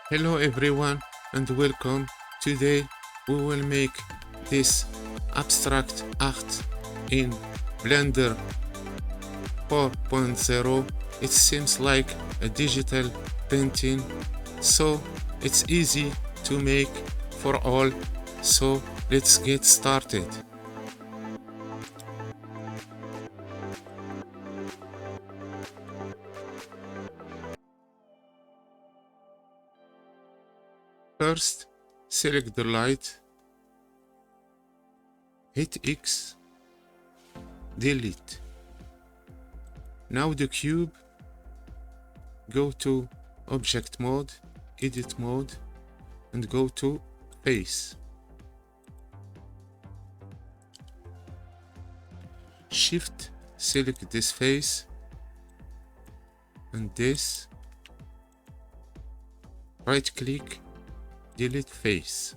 Hello everyone and welcome. Today we will make this abstract art in Blender 4.0. It seems like a digital painting, so it's easy to make for all. So let's get started. First, select the light, hit X, delete. Now the cube, go to object mode, edit mode, and go to face. Shift, select this face and this, right click, delete face.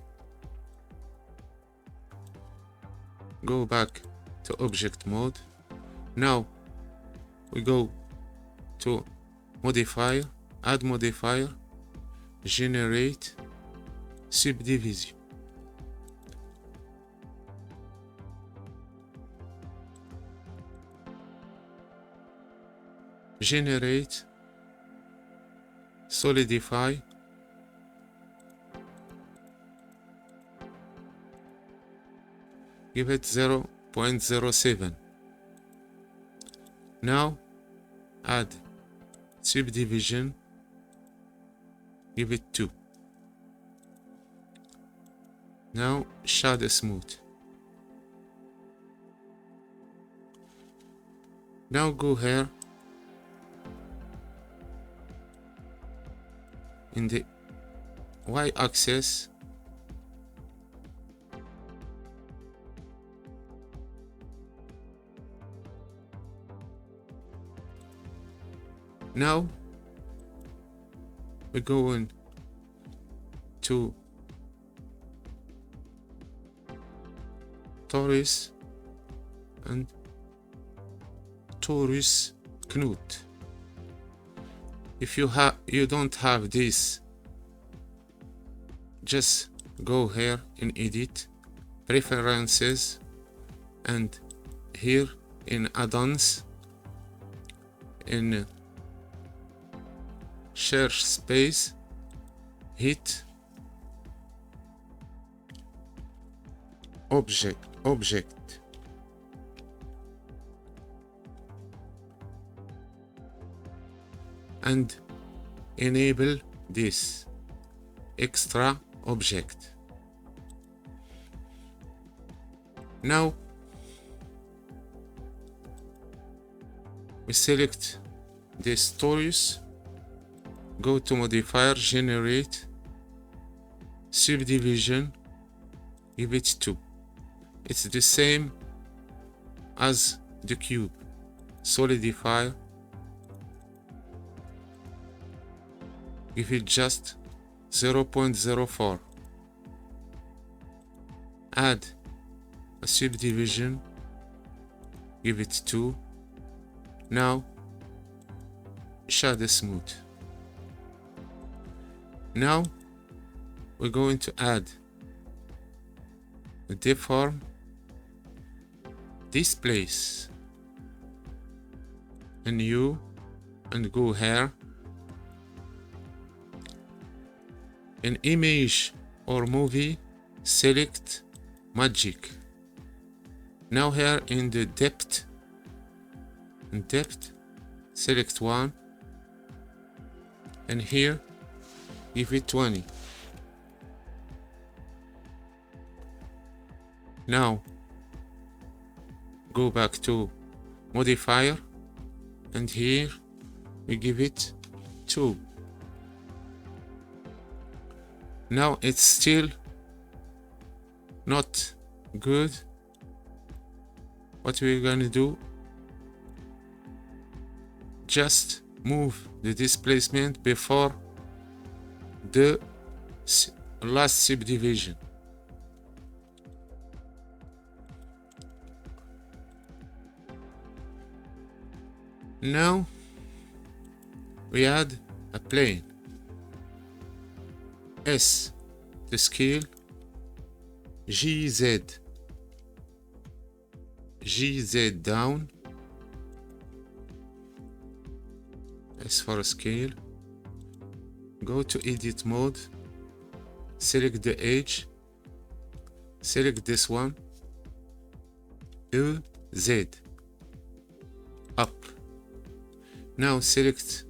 Go back to object mode. Now we go to modifier, add modifier, generate subdivision. Generate, solidify, give it 0.07. Now add subdivision, give it 2. Now shadow smooth. Now go here in the y-axis, now we're going to Torus and Torus Knut. If you don't have this, just go here in edit, preferences, and here in add-ons, in search space, hit object, and enable this extra object. Now we select this Torus, go to modifier, generate subdivision, give it 2. It's the same as the cube. Solidify, give it just 0.04. Add a subdivision, give it 2. Now shadow smooth. Now we're going to add a deform, displace, a new, and go here in image or movie, select magic. Now here in the depth, select 1, and here give it 20. Now go back to modifier, and here we give it 2. Now it's still not good. What we're gonna do, just move the displacement before the last subdivision. Now we add a plane. S to scale, GZ down, S for scale, go to edit mode, select the edge, select this one, Z up. Now select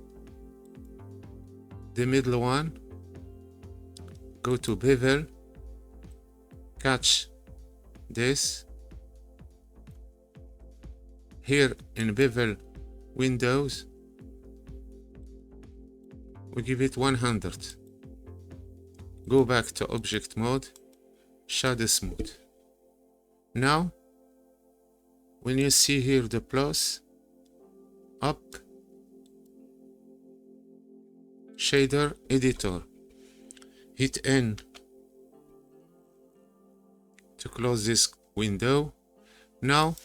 the middle one, go to bevel, catch this. Here in bevel windows, we give it 100. Go back to object mode, shadow smooth. Now, when you see here the plus, up, shader editor, hit N to close this window. Now,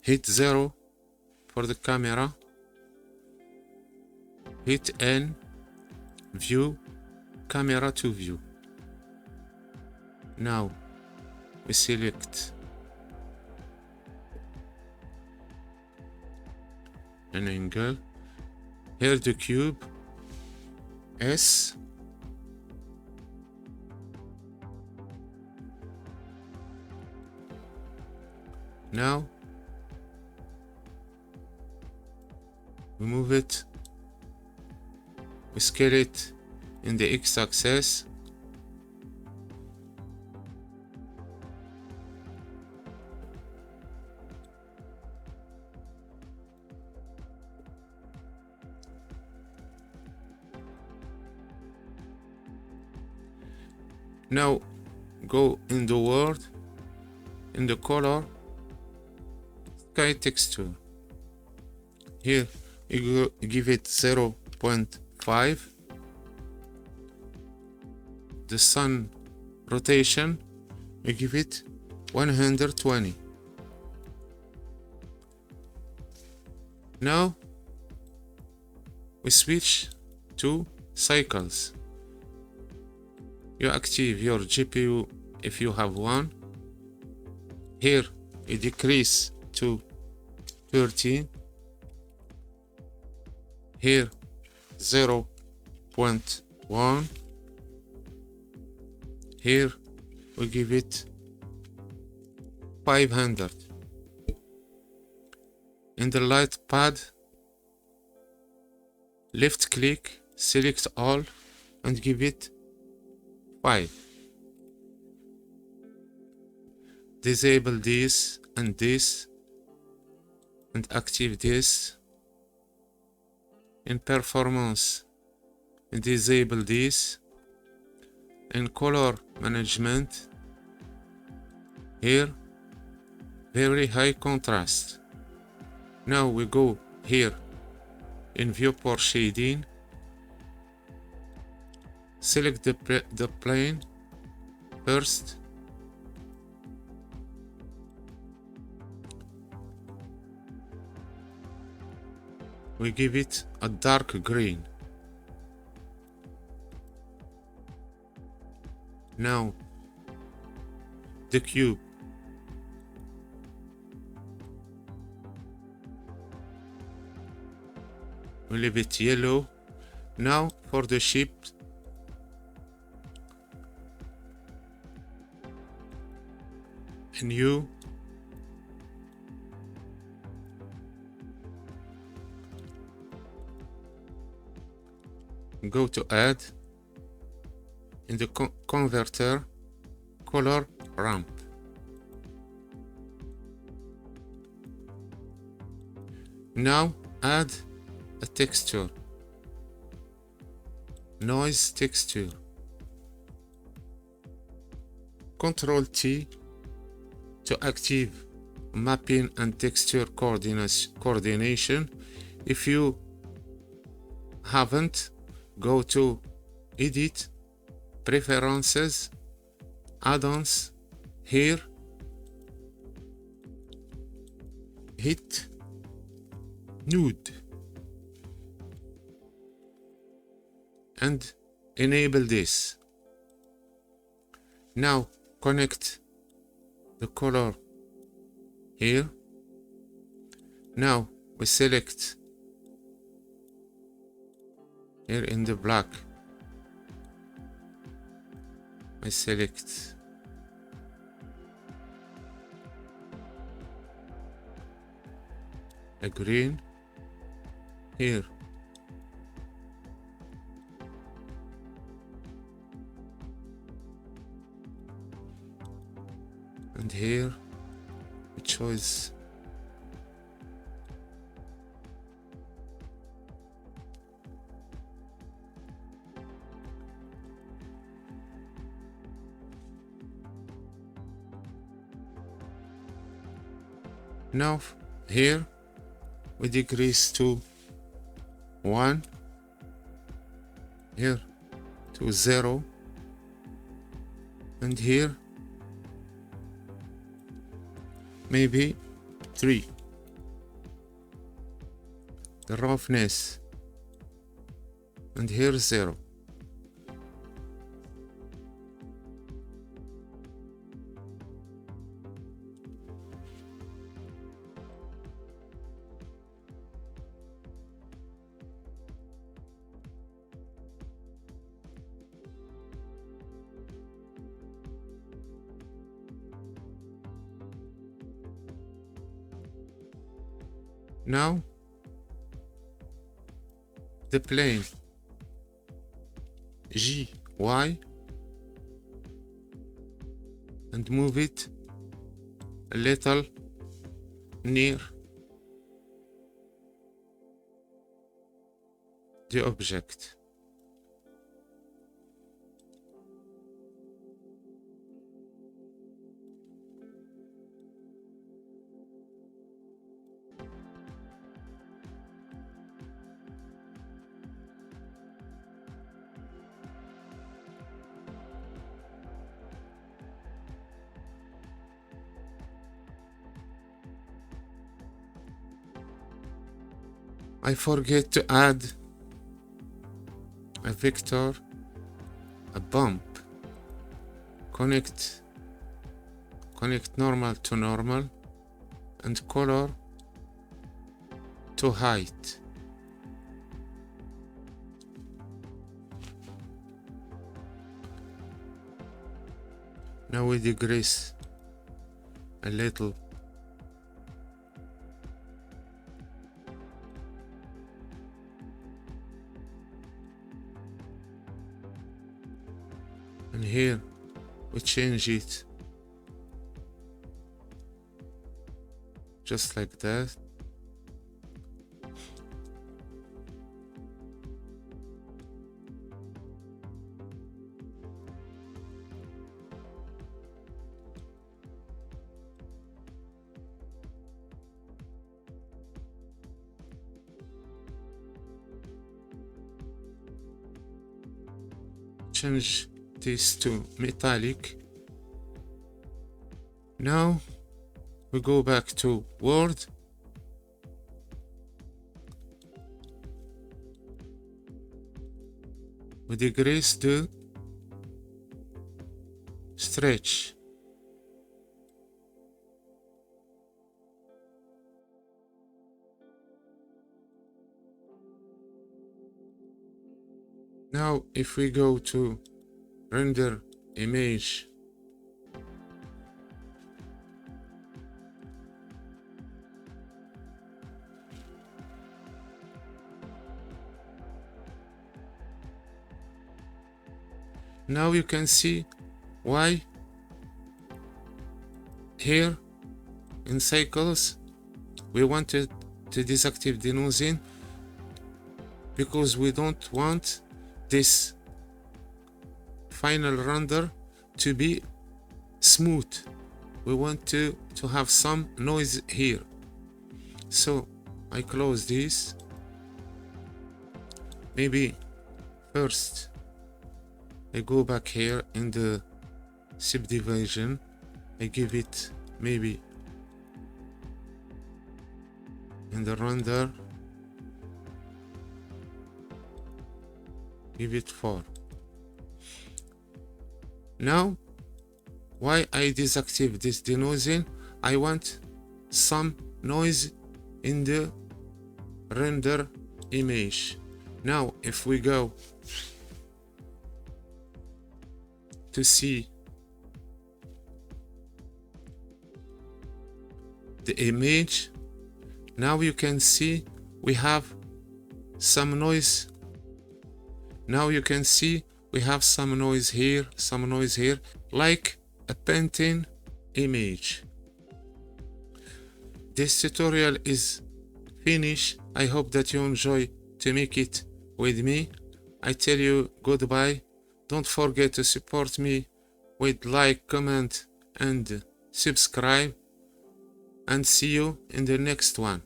hit 0 for the camera, hit N, view, camera to view. Now we select an angle, here the cube, S, now we move it, we scale it in the x-axis, now go in the word, in the color, sky texture. Here you give it 0.5. The sun rotation, you give it 120. Now we switch to cycles. You active your GPU if you have one. Here you decrease to 13. Here 0.1. Here we give it 500. In the light pad, left click, select all and give it 5. Disable this and active this. In performance, disable this. In color management, here very high contrast. Now we go here in viewport shading, select the plane first, we give it a dark green. Now the cube, we leave it yellow. Now for the shape, new, go to add, in the converter, color ramp. Now add a texture, noise texture. Ctrl T to active mapping and texture coordination. If you haven't, go to edit, preferences, add-ons, here hit nude and enable this. Now connect the color here. Now we select here in the black. I select a green here. And here we choose now here we decrease to 1, here to 0, and here maybe 3. The roughness, and here 0. Now the plane GY and move it a little near the object. I forget to add a vector, a bump. Connect normal to normal and color to height. Now we decrease a little. And here we change it just like that. Change this to metallic. Now we go back to Word. We decrease the stretch. Now if we go to render image, now you can see why here in cycles we wanted to deactivate the nozzle, because we don't want this final render to be smooth. We want to have some noise here. So I close this. Maybe first I go back here in the subdivision. I give it maybe in the render, give it 4. Now Why I deactivate this denoising? I want some noise in the render image. Now if we go to see the image, now you can see we have some noise. Now you can see we have some noise here, some noise here, like a painting image. This tutorial is finished. I hope that you enjoy to make it with me. I tell you goodbye. Don't forget to support me with like, comment and subscribe, and see you in the next one.